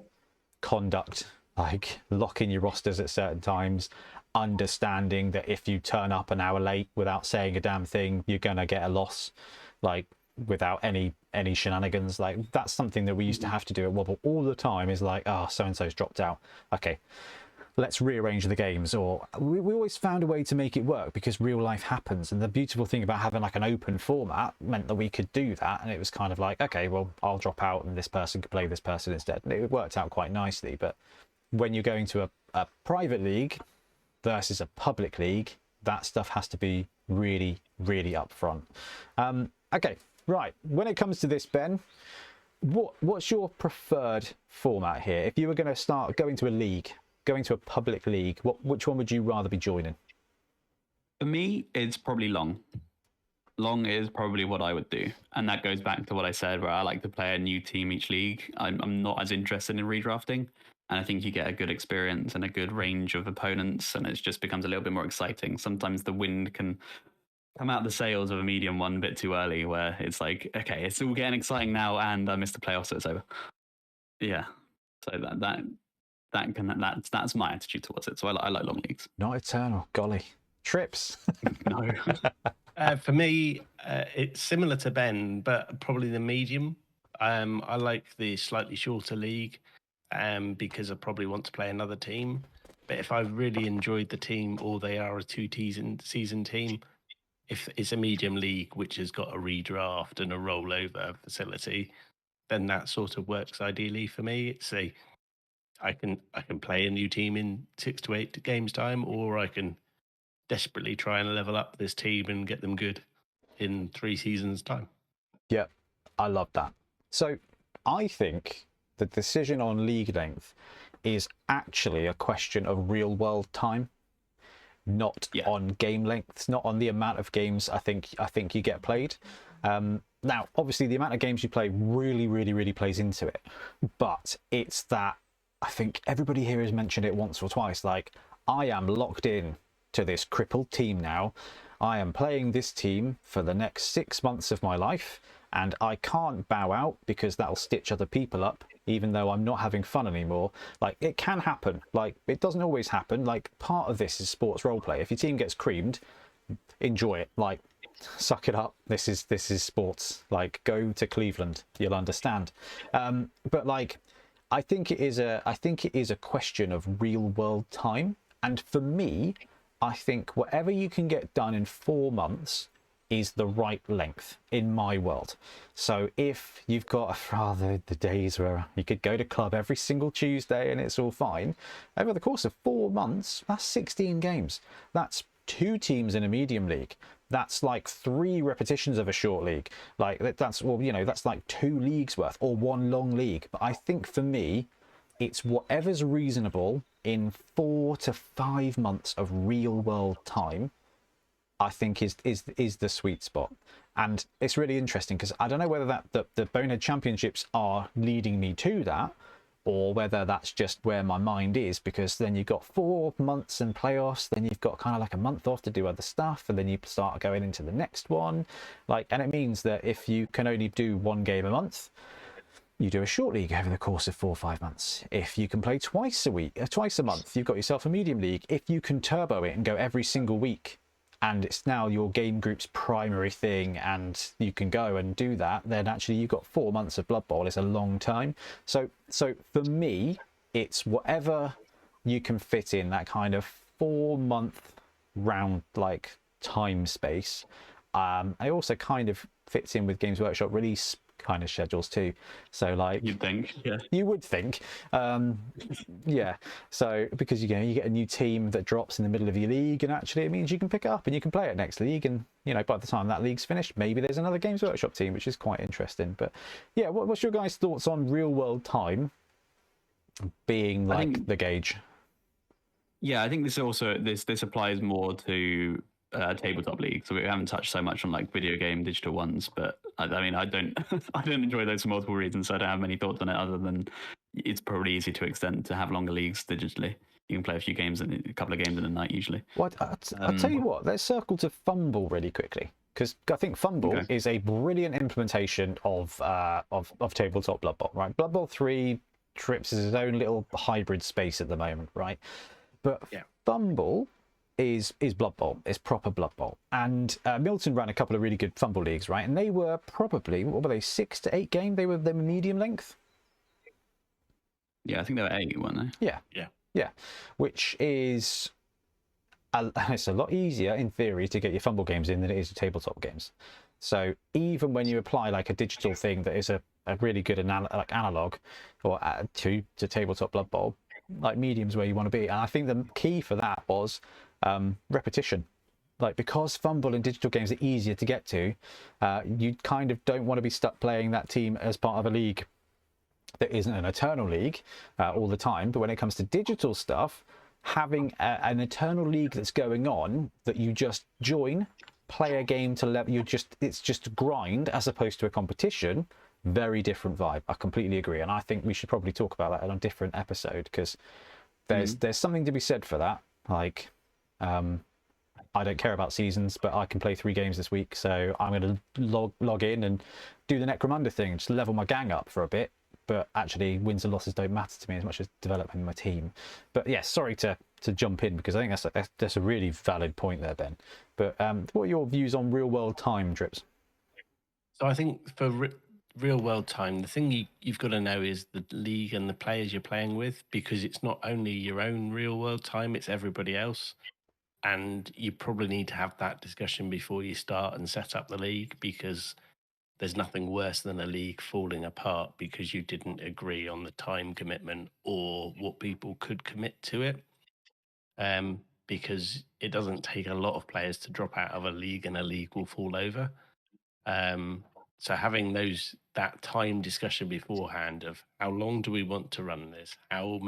conduct, like locking your rosters at certain times, understanding that if you turn up an hour late without saying a damn thing, you're going to get a loss, like, without any shenanigans. Like, that's something that we used to have to do at Wobble all the time, is like, oh, so and so's dropped out, okay, let's rearrange the games. Or we always found a way to make it work, because real life happens, and the beautiful thing about having like an open format meant that we could do that. And it was kind of like, okay, well, I'll drop out and this person could play this person instead, and it worked out quite nicely. But when you're going to a private league versus a public league, that stuff has to be really upfront. Okay, right, when it comes to this, Ben, what's your preferred format here? If you were going to start going to a public league, which one would you rather be joining? For me, it's probably long. Long is probably what I would do. And that goes back to what I said, where I like to play a new team each league. I'm not as interested in redrafting. And I think you get a good experience and a good range of opponents, and it just becomes a little bit more exciting. Sometimes the wind can come out the sails of a medium one a bit too early, where it's like, okay, it's all getting exciting now, and I missed the playoffs, so it's over. Yeah, so that's my attitude towards it. So I like long leagues. Not eternal, golly. Trips. No. For me, it's similar to Ben, but probably the medium. I like the slightly shorter league, because I probably want to play another team. But if I've really enjoyed the team, or they are a 2-season team, if it's a medium league which has got a redraft and a rollover facility, then that sort of works ideally for me. It's I can play a new team in 6 to 8 games time, or I can desperately try and level up this team and get them good in 3 seasons time. Yeah, I love that. So I think the decision on league length is actually a question of real world time, not on game lengths, not on the amount of games I think you get played. Now, obviously, the amount of games you play really, really, really plays into it. But it's that, I think everybody here has mentioned it once or twice, like, I am locked in to this crippled team now. I am playing this team for the next 6 months of my life, and I can't bow out because that'll stitch other people up, even though I'm not having fun anymore. Like, it can happen. Like, it doesn't always happen. Like, part of this is sports roleplay. If your team gets creamed, enjoy it. Like, suck it up. This is sports. Like, go to Cleveland, you'll understand. But like, I think it is a question of real world time. And for me, I think whatever you can get done in 4 months is the right length in my world. So if you've got the days where you could go to club every single Tuesday and it's all fine, over the course of 4 months, that's 16 games. That's 2 teams in a medium league. That's like 3 repetitions of a short league. Like, that's, well, you know, that's like 2 leagues worth, or 1 long league. But I think for me, it's whatever's reasonable in 4 to 5 months of real world time, I think is the sweet spot. And it's really interesting because I don't know whether the Bonehead Championships are leading me to that, or whether that's just where my mind is, because then you've got 4 months and playoffs, then you've got kind of like a month off to do other stuff, and then you start going into the next one. Like, and it means that if you can only do 1 game a month, you do a short league over the course of 4 or 5 months. If you can play twice a month, you've got yourself a medium league. If you can turbo it and go every single week, and it's now your game group's primary thing, and you can go and do that, then actually you've got 4 months of Blood Bowl. It's a long time. So for me, it's whatever you can fit in that kind of 4-month round like time space. It also kind of fits in with Games Workshop release kind of schedules too. So like, You'd think, yeah. You would think, yeah. So because you get a new team that drops in the middle of your league, and actually it means you can pick it up and you can play it next league, and you know, by the time that league's finished, maybe there's another Games Workshop team, which is quite interesting. But yeah, what's your guys' thoughts on real world time being like the gauge? Yeah, I think this also this applies more to tabletop league. So we haven't touched so much on like video game digital ones, but I mean, I don't I don't enjoy those for multiple reasons, so I don't have many thoughts on it other than it's probably easy to extend to have longer leagues digitally. You can play a couple of games in a night usually. Well, I'll tell you what, let's circle to Fumble really quickly, because I think Fumble is a brilliant implementation of tabletop Blood Bowl, right? Blood Bowl 3 trips is its own little hybrid space at the moment, right? But Fumble is Blood Bowl. It's proper Blood Bowl. And Milton ran a couple of really good Fumble leagues, right? And they were probably, what were they, 6 to 8 game? They were medium length? Yeah, I think they were 8, weren't they? Yeah. Which is, it's a lot easier in theory to get your Fumble games in than it is to tabletop games. So even when you apply like a digital thing that is a really good analog or to tabletop Blood Bowl, like medium's where you want to be. And I think the key for that was repetition. Like, because Fumble and digital games are easier to get to, you kind of don't want to be stuck playing that team as part of a league that isn't an eternal league all the time. But when it comes to digital stuff, having an eternal league that's going on that you just join, play a game to level, it's just a grind as opposed to a competition. Very different vibe. I completely agree, and I think we should probably talk about that on a different episode, because there's something to be said for that. Like, I don't care about seasons, but I can play 3 games this week, so I'm going to log in and do the Necromunda thing and just level my gang up for a bit. But actually, wins and losses don't matter to me as much as developing my team. But yeah, sorry to jump in, because I think that's a really valid point there, Ben. But what are your views on real world time, Drips? So I think for real world time, the thing you've got to know is the league and the players you're playing with, because it's not only your own real world time, it's everybody else. And you probably need to have that discussion before you start and set up the league, because there's nothing worse than a league falling apart because you didn't agree on the time commitment or what people could commit to it. Because it doesn't take a lot of players to drop out of a league and a league will fall over. So having that time discussion beforehand of how long do we want to run this, how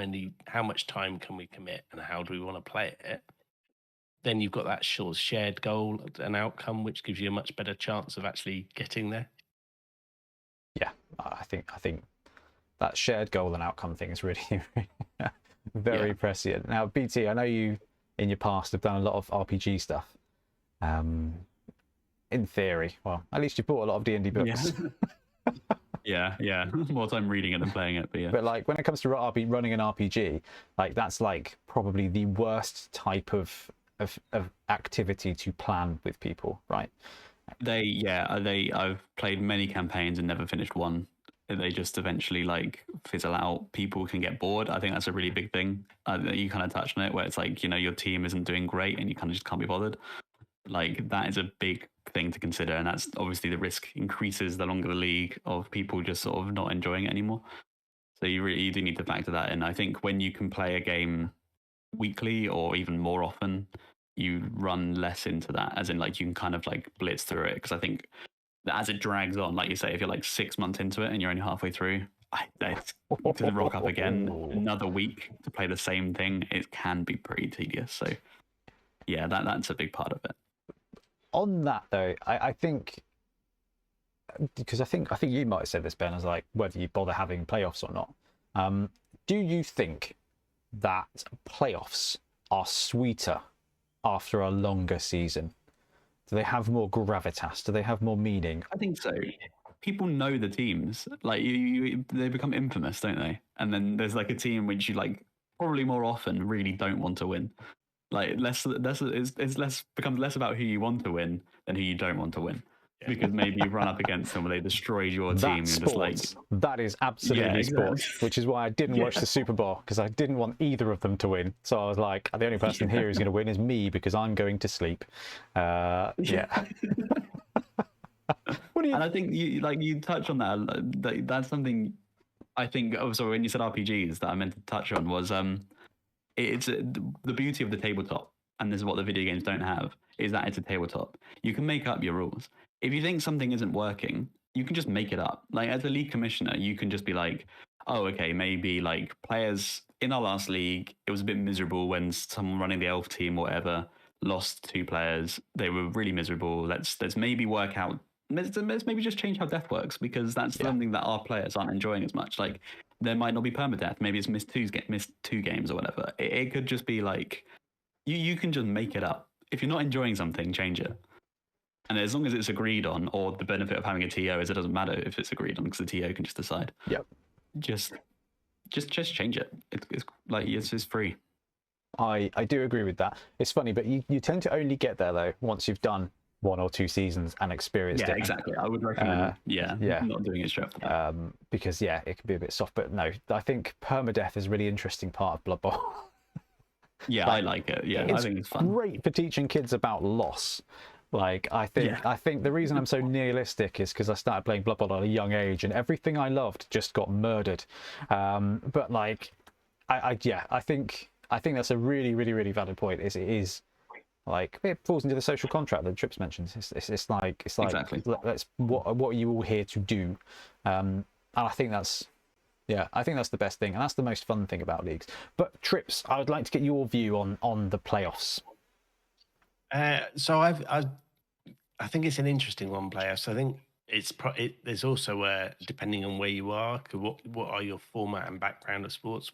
much time can we commit, and how do we want to play it, then you've got that shared goal and outcome, which gives you a much better chance of actually getting there. think that shared goal and outcome thing is really very prescient. Now, BT, I know you in your past have done a lot of RPG stuff. In theory, well, at least you bought a lot of D&D books. Yeah. More time reading it than playing it, but yeah. But like when it comes to running an RPG, like that's like probably the worst type of activity to plan with people, right? I've played many campaigns and never finished one. They just eventually like fizzle out. People can get bored. I think that's a really big thing. You kind of touched on it, where it's like, you know, your team isn't doing great and you kind of just can't be bothered. Like that is a big thing to consider, and that's obviously the risk increases the longer the league of people just sort of not enjoying it anymore. So you do need to factor that in. I think when you can play a game weekly or even more often, you run less into that, as in like you can kind of like blitz through it. Because I think that as it drags on, like you say, if you're like 6 months into it and you're only halfway through, to rock up again another week to play the same thing, it can be pretty tedious. So yeah, that's a big part of it. On that though, I think, because I think you might have said this, Ben, as like whether you bother having playoffs or not. Do you think that playoffs are sweeter after a longer season? Do they have more gravitas? Do they have more meaning? I think so. People know the teams. Like they become infamous, don't they? And then there's like a team which you like probably more often really don't want to win. Like it's becomes less about who you want to win than who you don't want to win. Yeah. Because maybe you run up against them where they destroyed your team. That's and just like that is absolutely sports, which is why I didn't watch the Super Bowl, because I didn't want either of them to win. So I was like, the only person here who's going to win is me, because I'm going to sleep. Yeah. And I think you touch on that. That's something I think. Oh, sorry. When you said RPGs, that I meant to touch on was it's the beauty of the tabletop, and this is what the video games don't have, is that it's a tabletop. You can make up your rules. If you think something isn't working, you can just make it up. Like as a league commissioner, you can just be like, oh, okay, maybe like players in our last league, it was a bit miserable when someone running the elf team or whatever lost 2 players. They were really miserable. Let's maybe work out. Let's maybe just change how death works, because that's something that our players aren't enjoying as much. Like there might not be permadeath. Maybe it's missed 2 games or whatever. It could just be like you can just make it up. If you're not enjoying something, change it. And as long as it's agreed on, or the benefit of having a TO is it doesn't matter if it's agreed on, because the TO can just decide. Yep. Just change it. It's like it's free. I do agree with that. It's funny, but you tend to only get there though once you've done 1 or 2 seasons and experienced it. Yeah, exactly. I would recommend not doing it straight off. Because it can be a bit soft. But no, I think permadeath is a really interesting part of Blood Bowl. Yeah, I like it. Yeah, I think it's fun. Great for teaching kids about loss. Like I think the reason I'm so nihilistic is because I started playing Blood Bowl at a young age, and everything I loved just got murdered. But like, I think that's a really, really, really valid point. It is like it falls into the social contract that Trips mentions. It's like exactly. That's what are you all here to do? And I think that's the best thing, and that's the most fun thing about leagues. But Trips, I would like to get your view on the playoffs. So I think it's an interesting one, playoffs. I think there's also depending on where you are, what are your format and background of sports.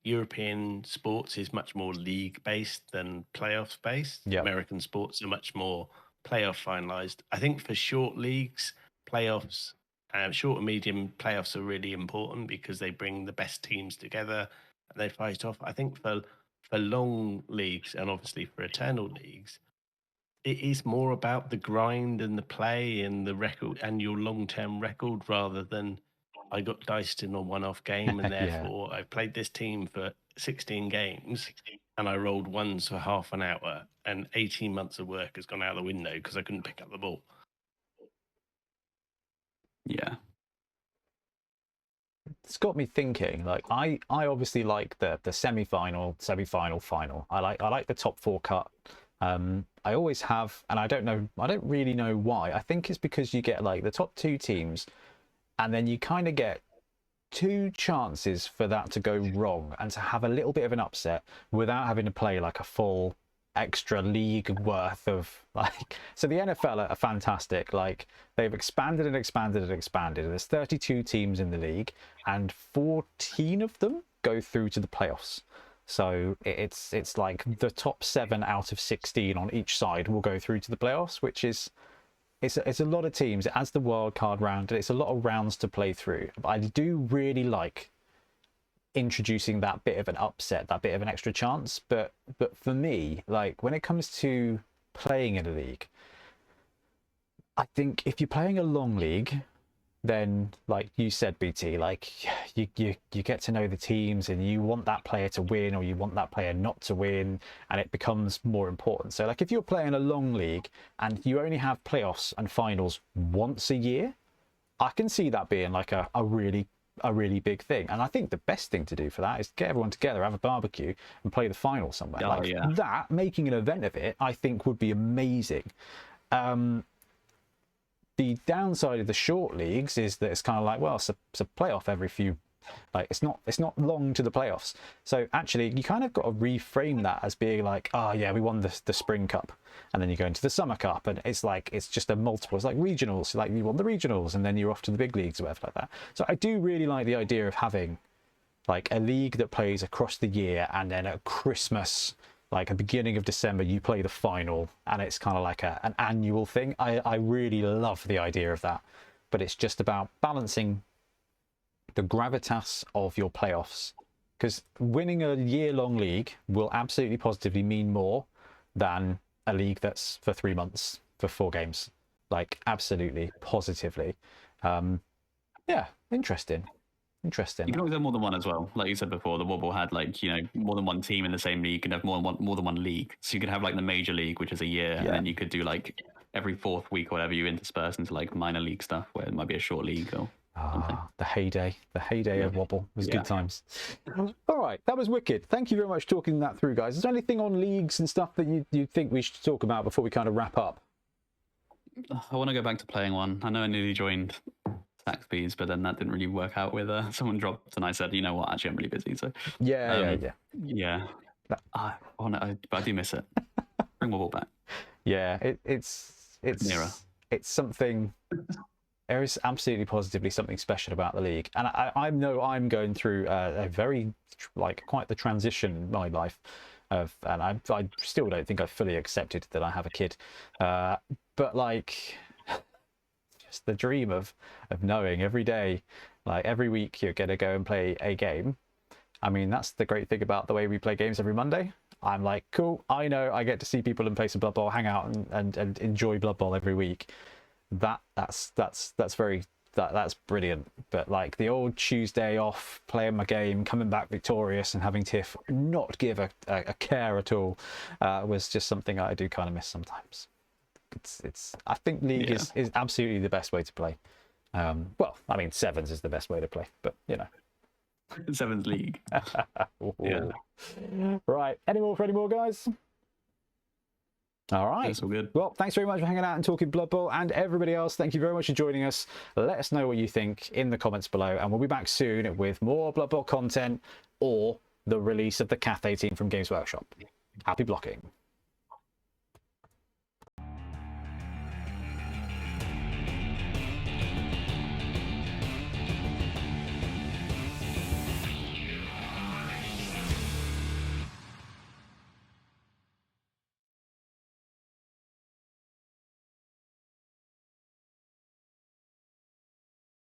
European sports is much more league based than playoffs based. Yep. American sports are much more playoff finalized. I think for short leagues, playoffs, short and medium playoffs are really important because they bring the best teams together and they fight off. I think for long leagues and obviously for eternal leagues, it is more about the grind and the play and the record and your long-term record, rather than I got diced in a one-off game and therefore I played this team for 16 games and I rolled ones for half an hour and 18 months of work has gone out the window because I couldn't pick up the ball. Yeah. It's got me thinking. Like I obviously like the semi-final, final. I like the top 4 cut. I always have, and I don't really know why. I think it's because you get like the top 2 teams, and then you kind of get 2 chances for that to go wrong and to have a little bit of an upset without having to play like a full extra league worth of like. So the NFL are fantastic. Like they've expanded and expanded and expanded. There's 32 teams in the league, and 14 of them go through to the playoffs. So it's like the top 7 out of 16 on each side will go through to the playoffs, which is it's a lot of teams. It adds the wild card round, and it's a lot of rounds to play through. But I do really like introducing that bit of an upset, that bit of an extra chance. But for me, like when it comes to playing in a league, I think if you're playing a long league, then like you said, BT, like you get to know the teams, and you want that player to win or you want that player not to win, and it becomes more important. So like if you're playing a long league and you only have playoffs and finals once a year, I can see that being like a really big thing. And I think the best thing to do for that is get everyone together, have a barbecue, and play the final somewhere. That, making an event of it, I think would be amazing. The downside of the short leagues is that it's kind of like, well, it's a playoff every few, like it's not long to the playoffs. So actually you kind of got to reframe that as being like, oh yeah, we won the Spring Cup, and then you go into the Summer Cup, and it's like it's just a multiple. It's like regionals, like you won the regionals and then you're off to the big leagues or whatever like that. So I do really like the idea of having like a league that plays across the year, and then at Christmas, like at the beginning of December, you play the final, and it's kind of like an annual thing. I really love the idea of that, but it's just about balancing the gravitas of your playoffs, because winning a year-long league will absolutely positively mean more than a league that's for 3 months for 4 games. Like absolutely positively. Yeah, interesting. You can always have more than one as well. Like you said before, the Wobble had like, you know, more than one team in the same league. You can have more than one league. So you could have like the major league, which is a year, and then you could do like every 4th week or whatever, you intersperse into like minor league stuff where it might be a short league or something. The heyday of Wobble. It was good times. All right, that was wicked. Thank you very much for talking that through, guys. Is there anything on leagues and stuff that you think we should talk about before we kind of wrap up? I want to go back to playing one. I know I nearly joined Saxby's, but then that didn't really work out with someone dropped, and I said, you know what, actually I'm really busy. So yeah. But I do miss it. Bring Wobble back. Yeah, it's nearer. It's something. There is absolutely positively something special about the league, and I know I'm going through a very quite the transition in my life of, and I still don't think I've fully accepted that I have a kid, but like just the dream of knowing every day, like every week you're gonna go and play a game. I mean, that's the great thing about the way we play games every Monday. I'm like, cool, I know I get to see people and play some Blood Bowl, hang out and enjoy Blood Bowl every week. That's brilliant. But like the old Tuesday off, playing my game, coming back victorious, and having Tiff not give a care at all was just something I do kind of miss sometimes. It's I think league is absolutely the best way to play. Well, I mean, sevens is the best way to play, but you know. Sevens league. Yeah. Right. Any more, guys? All right. That's all good. Well, thanks very much for hanging out and talking Blood Bowl, and everybody else, thank you very much for joining us. Let us know what you think in the comments below, and we'll be back soon with more Blood Bowl content or the release of the Cathay team from Games Workshop. Happy blocking.